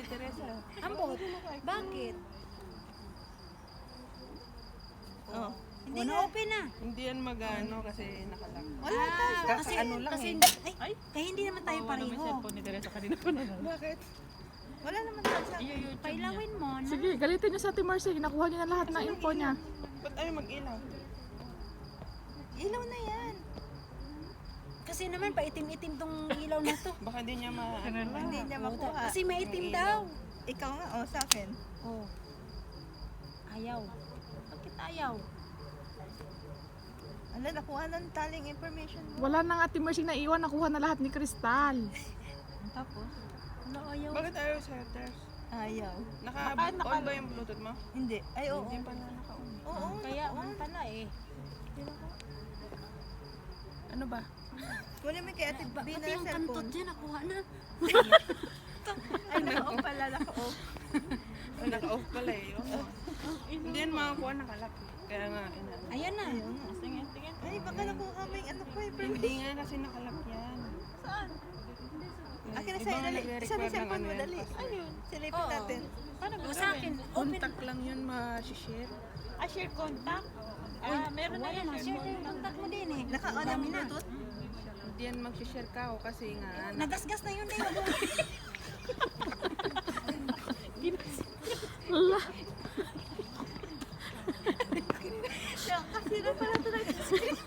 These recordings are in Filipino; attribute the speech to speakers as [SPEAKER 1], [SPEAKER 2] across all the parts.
[SPEAKER 1] Teresa.
[SPEAKER 2] Ambot. Bakit?
[SPEAKER 1] Oh.
[SPEAKER 2] Hindi na-open na.
[SPEAKER 1] Hindi yan mag-ano kasi nakalak.
[SPEAKER 2] Wala kasi
[SPEAKER 1] ano lang
[SPEAKER 2] kasi,
[SPEAKER 1] eh.
[SPEAKER 2] ay, kaya hindi naman tayo pareho.
[SPEAKER 3] ni Teresa kanina pa na.
[SPEAKER 1] Bakit? Wala naman tayo sa akin.
[SPEAKER 2] Pailawin mo na.
[SPEAKER 3] Sige, galitin niyo sa Ate Marcy. Nakuha niyo na lahat ng info niya.
[SPEAKER 1] Ba't ayaw mag-ilaw? Ilaw na yan.
[SPEAKER 2] Kasi naman paitim-itim tong ilaw na to.
[SPEAKER 1] Baka hindi niya hindi niya makuha.
[SPEAKER 2] Kasi maitim daw.
[SPEAKER 1] Ikaw nga, sa akin.
[SPEAKER 2] Oh. Ayaw. Bakit ayaw?
[SPEAKER 1] Ala, nakuha ng taling information mo.
[SPEAKER 3] Wala nang Ate Marcy na iwan. Nakuha na lahat ni Crystal.
[SPEAKER 2] Tapos? Wala, ayaw.
[SPEAKER 1] Bakit ayaw sa Ters? Ayaw. Naka-on ba yung Bluetooth mo? Hindi. Ay, oo. Hindi pala naka-on. Oo,
[SPEAKER 2] Kaya on pala eh.
[SPEAKER 1] Ano ba? Kunin mo kay Ate
[SPEAKER 2] Pati
[SPEAKER 1] Bina
[SPEAKER 2] yung
[SPEAKER 1] sa
[SPEAKER 2] kantot
[SPEAKER 1] cellphone.
[SPEAKER 2] dyan, nakuha na.
[SPEAKER 1] Ay, naka-off pala, naka-off. Naka-off pala eh. Oo. Hindi yan makakuha, nakalak. Kaya nga,
[SPEAKER 2] Ayan na.
[SPEAKER 1] Tingin. Ay, baka nakuha mo yung ano ko eh. Hindi nga kasi nakalak yan. Saan? Akin na sa'yo, dali. Isa na cellphone mo, dali. Ayun. Silipin natin.
[SPEAKER 2] O sa akin, open.
[SPEAKER 1] Contact lang yun, ma-share.
[SPEAKER 3] Share contact?
[SPEAKER 2] Meron na yan. Share na yung contact mo din eh.
[SPEAKER 1] Naka-on ang
[SPEAKER 2] Dami na.
[SPEAKER 1] Bluetooth? Hindi yan mag-share ka o kasi nga.
[SPEAKER 2] Nagasgas na yun eh.
[SPEAKER 3] Wala.
[SPEAKER 1] Kasira pala ito ng screen.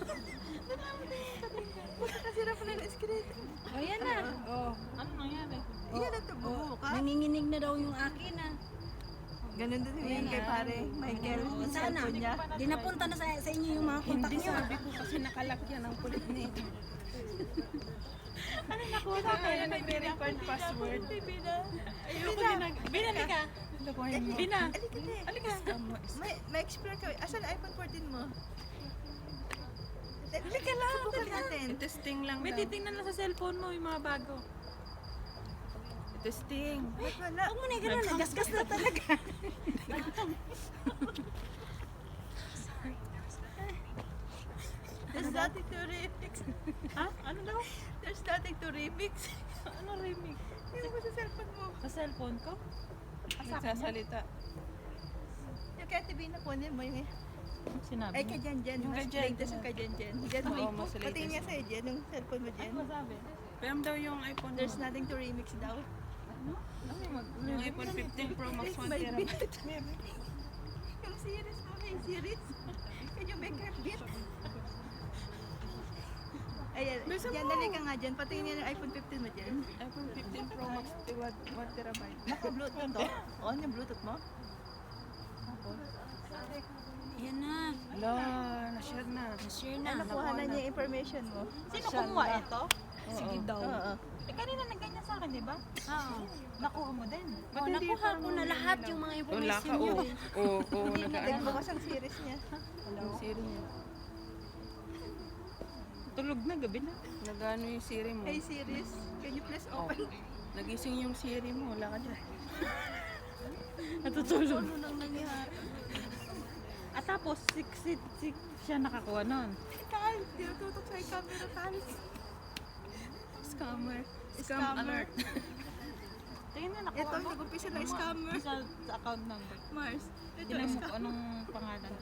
[SPEAKER 1] Kasira pala ng screen.
[SPEAKER 2] Ayan na. Oh.
[SPEAKER 3] Ano nangyari?
[SPEAKER 1] Iyan ito, bumuka.
[SPEAKER 2] Nanginginig na daw yung akin ah.
[SPEAKER 1] Ganun din yung kay pare, Michael.
[SPEAKER 2] Sana. Di napunta na sa inyo yung mga contact
[SPEAKER 1] Hindi
[SPEAKER 2] nyo.
[SPEAKER 1] sabi ko kasi nakalak yan ang kulit nito.
[SPEAKER 3] Ano nakuha
[SPEAKER 1] Ito kaya may verified password.
[SPEAKER 3] Ayoko din nag... Bina, halika. Bina.
[SPEAKER 1] Alika. May explore ka. Asan iPhone 14 mo? Alika lang. Subukan natin. Testing lang
[SPEAKER 3] May titingnan lang sa cellphone mo yung mga bago.
[SPEAKER 1] Testing. Ba't wala?
[SPEAKER 2] Huwag mo na gano'n. Nagasgas na talaga.
[SPEAKER 1] There's nothing to remix.
[SPEAKER 3] Ha? Ano daw?
[SPEAKER 1] There's nothing to remix.
[SPEAKER 3] Ano remix?
[SPEAKER 1] Hindi mo sa cellphone mo.
[SPEAKER 3] Sa cellphone ko?
[SPEAKER 1] Nagsasalita. Yung kaya TV na kunin mo yung
[SPEAKER 3] Sinabi
[SPEAKER 1] ay kay Jan. Yung latest yung kay Jan. Jan mo.
[SPEAKER 3] mas
[SPEAKER 1] Pati niya sa'yo Jan, yung cellphone mo Jan.
[SPEAKER 3] Ano sabi?
[SPEAKER 1] Pam daw yung iPhone. There's nothing to remix daw. Yung iPhone 15 Pro Max 1 terabyte. Yung series mo, hey series. Can you make a beat? Ayan, Jan, dali ka nga dyan. Patingin niya yung iPhone 15 mo dyan. iPhone 15 Pro Max 1 terabyte. Naka-Bluetooth to? On yung Bluetooth mo?
[SPEAKER 2] Ayan na.
[SPEAKER 1] Ala, na-share na.
[SPEAKER 2] Na-share na.
[SPEAKER 1] Nakuha na niya yung information mo.
[SPEAKER 3] Sino kumuha ito?
[SPEAKER 1] Sige daw. Oo.
[SPEAKER 3] Eh, kanina nagganyan sa akin, di ba?
[SPEAKER 2] Oo.
[SPEAKER 3] Nakuha mo din.
[SPEAKER 2] Oh, nakuha ko na lahat yung mga information nyo.
[SPEAKER 1] Oo, nagbukas ang series niya. Yung series niya.
[SPEAKER 3] Tulog na, gabi na.
[SPEAKER 1] Nagano yung series mo? Hey series, can you please open? Nagising yung series mo, wala ka dyan.
[SPEAKER 3] Natutulog.
[SPEAKER 1] Ano nang nangyari?
[SPEAKER 3] At tapos, siya nakakuha nun.
[SPEAKER 1] Tal, tinututok sa camera, Tal. Scammer. Scam alert.
[SPEAKER 3] Tingnan na, nakuha
[SPEAKER 1] Ito,
[SPEAKER 3] mo.
[SPEAKER 1] nag-umpisa na scammer.
[SPEAKER 3] Sa account number.
[SPEAKER 1] Mars. Ito
[SPEAKER 3] Tingnan
[SPEAKER 1] yung
[SPEAKER 3] mo kung anong pangalan.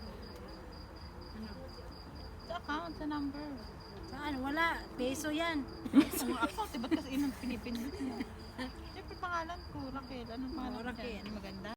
[SPEAKER 3] Sa account, sa number.
[SPEAKER 2] Saan? Wala. Peso yan.
[SPEAKER 3] Ang account, ba't kasi inang pinipindot mo? Siyempre pangalan ko, Raquel. Anong pangalan ko?
[SPEAKER 2] Raquel.
[SPEAKER 3] Maganda.